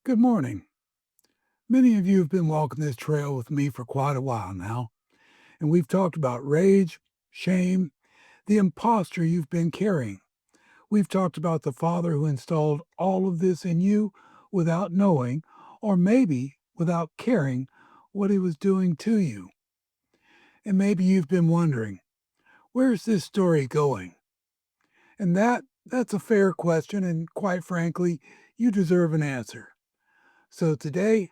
Good morning. Many of you have been walking this trail with me for quite a while now, and we've talked about rage, shame, the imposter you've been carrying. We've talked about the Father who installed all of this in you without knowing, or maybe without caring, what He was doing to you. And maybe you've been wondering, where's this story going? And that's a fair question, and quite frankly, you deserve an answer. So today,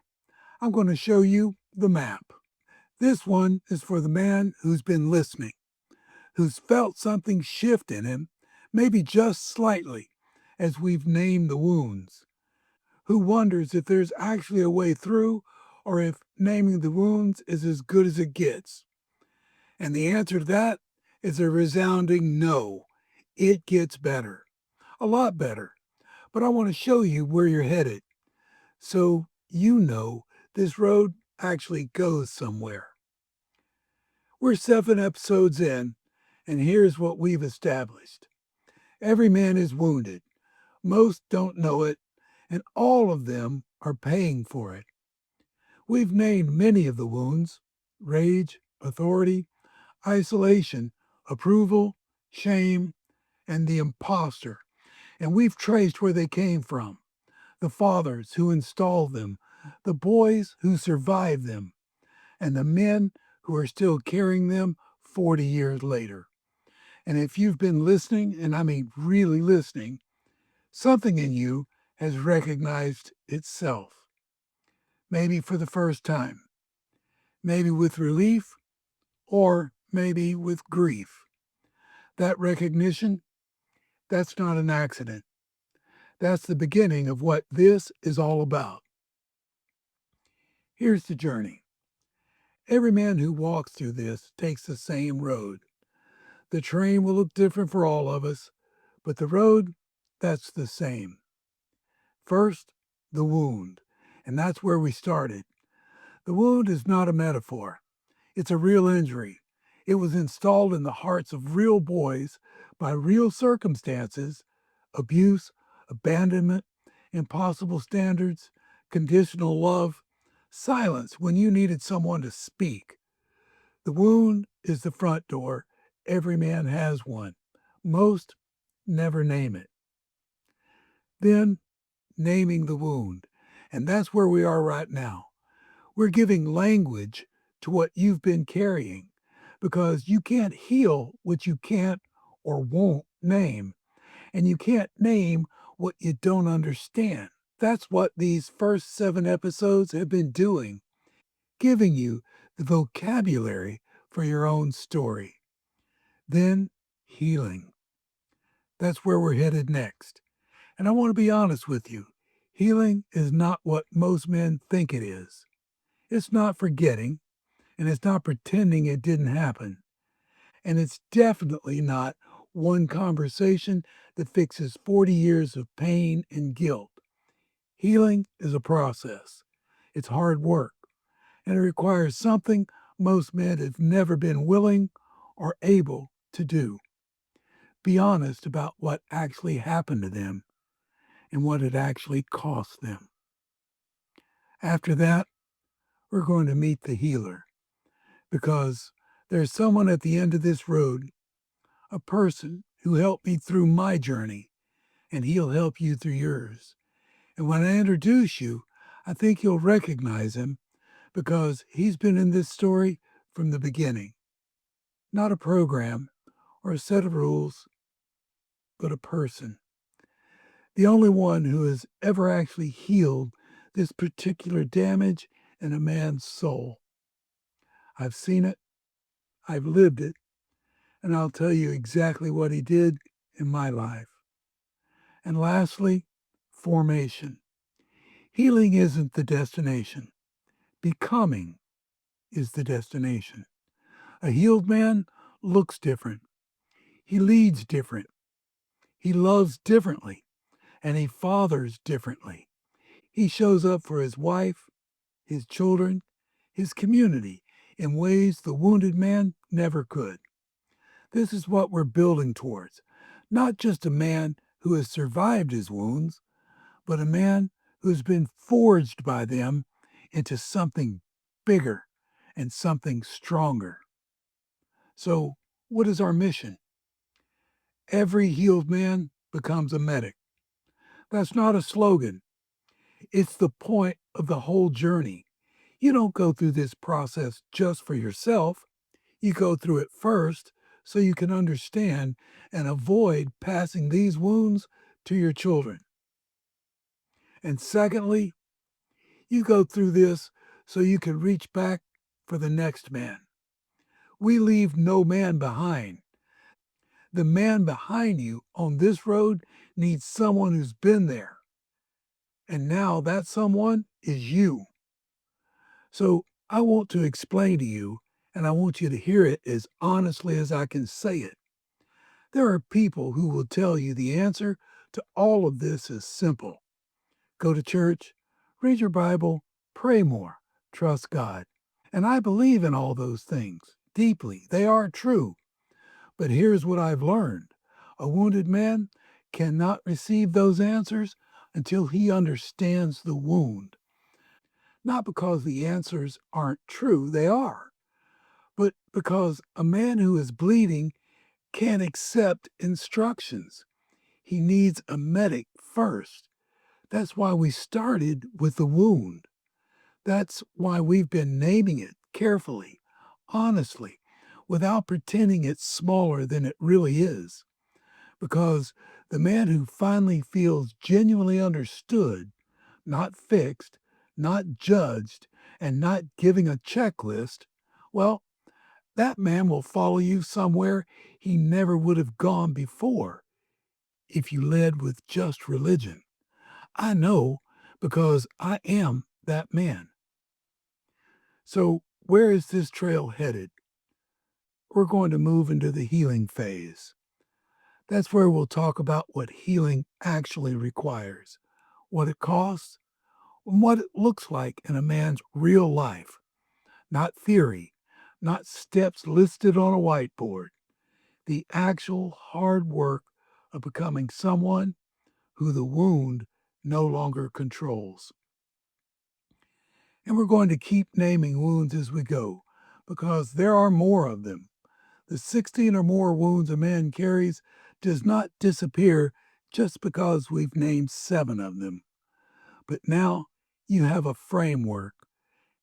I'm going to show you the map. This one is for the man who's been listening, who's felt something shift in him, maybe just slightly, as we've named the wounds, who wonders if there's actually a way through or if naming the wounds is as good as it gets. And the answer to that is a resounding no. It gets better, a lot better. But I want to show you where you're headed so you know this road actually goes somewhere. We're 7 episodes in, and here's what we've established. Every man is wounded. Most don't know it, and all of them are paying for it. We've named many of the wounds: rage, authority, isolation, approval, shame, and the imposter. And we've traced where they came from: the fathers who installed them, the boys who survived them, and the men who are still carrying them 40 years later. And if you've been listening, and I mean really listening, something in you has recognized itself. Maybe for the first time, maybe with relief, or maybe with grief. That recognition, that's not an accident. That's the beginning of what this is all about. Here's the journey. Every man who walks through this takes the same road. The train will look different for all of us, but the road, that's the same. First, the wound. And that's where we started. The wound is not a metaphor, it's a real injury. It was installed in the hearts of real boys by real circumstances: abuse, abandonment, impossible standards, conditional love, silence when you needed someone to speak. The wound is the front door. Every man has one. Most never name it. Then, naming the wound. And that's where we are right now. We're giving language to what you've been carrying because you can't heal what you can't or won't name. And you can't name what you don't understand. That's what these first 7 episodes have been doing, giving you the vocabulary for your own story. Then, healing. That's where we're headed next. And I want to be honest with you. Healing is not what most men think it is. It's not forgetting, and it's not pretending it didn't happen. And it's definitely not one conversation that fixes 40 years of pain and guilt. Healing is a process. It's hard work, and it requires something most men have never been willing or able to do. Be honest about what actually happened to them and what it actually cost them. After that, we're going to meet the healer because there's someone at the end of this road, a person who helped me through my journey, and he'll help you through yours. And when I introduce you, I think you'll recognize him because he's been in this story from the beginning. Not a program or a set of rules, but a person. The only one who has ever actually healed this particular damage in a man's soul. I've seen it, I've lived it, and I'll tell you exactly what he did in my life. And lastly, formation. Healing isn't the destination. Becoming is the destination. A healed man looks different. He leads different. He loves differently. And he fathers differently. He shows up for his wife, his children, his community in ways the wounded man never could. This is what we're building towards. Not just a man who has survived his wounds, but a man who's been forged by them into something bigger and something stronger. So, what is our mission? Every healed man becomes a medic. That's not a slogan, it's the point of the whole journey. You don't go through this process just for yourself. You go through it first so you can understand and avoid passing these wounds to your children. And secondly, you go through this so you can reach back for the next man. We leave no man behind. The man behind you on this road needs someone who's been there. And now that someone is you. So I want to explain to you, and I want you to hear it as honestly as I can say it. There are people who will tell you the answer to all of this is simple: go to church, read your Bible, pray more, trust God. And I believe in all those things deeply. They are true. But here's what I've learned: a wounded man cannot receive those answers until he understands the wound. Not because the answers aren't true, they are, but because a man who is bleeding can't accept instructions. He needs a medic first. That's why we started with the wound. That's why we've been naming it carefully, honestly, without pretending it's smaller than it really is. Because the man who finally feels genuinely understood, not fixed, not judged, and not giving a checklist, well, that man will follow you somewhere he never would have gone before if you led with just religion. I know because I am that man. So, where is this trail headed? We're going to move into the healing phase. That's where we'll talk about what healing actually requires, what it costs, and what it looks like in a man's real life. Not theory, not steps listed on a whiteboard. The actual hard work of becoming someone who the wound no longer controls. And we're going to keep naming wounds as we go, because there are more of them. The 16 or more wounds a man carries does not disappear just because we've named 7 of them. But now you have a framework.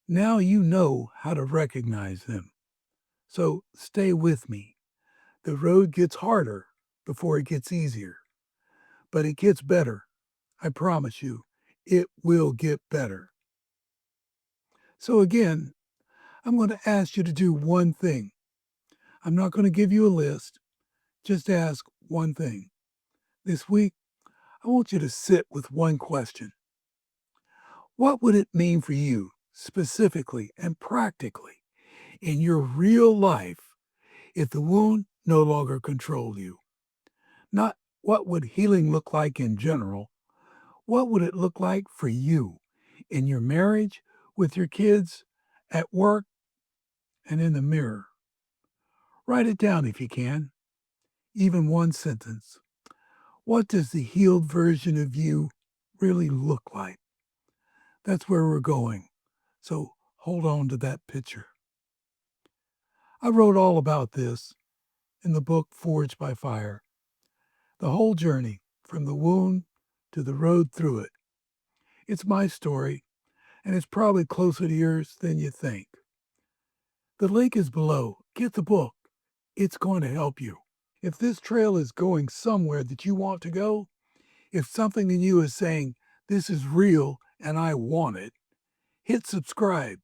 Now you know how to recognize them. So stay with me. The road gets harder before it gets easier, but it gets better. I promise you, it will get better. So again, I'm going to ask you to do one thing. I'm not going to give you a list. Just ask one thing. This week, I want you to sit with one question. What would it mean for you, specifically and practically, in your real life if the wound no longer controlled you? Not what would healing look like in general. What would it look like for you in your marriage, with your kids, at work, and in the mirror? Write it down if you can, even one sentence. What does the healed version of you really look like? That's where we're going. So hold on to that picture. I wrote all about this in the book Forged by Fire. The whole journey from the wound to the road through it. It's my story, and it's probably closer to yours than you think. The link is below. Get the book. It's going to help you. If this trail is going somewhere that you want to go, if something in you is saying, this is real and I want it, hit subscribe.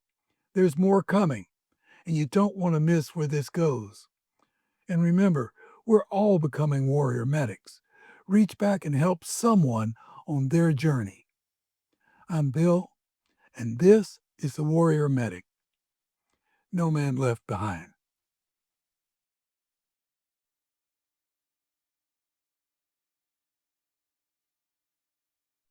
There's more coming, and you don't want to miss where this goes. And remember, we're all becoming warrior medics. Reach back and help someone on their journey. I'm Bill, and this is the Warrior Medic. No man left behind.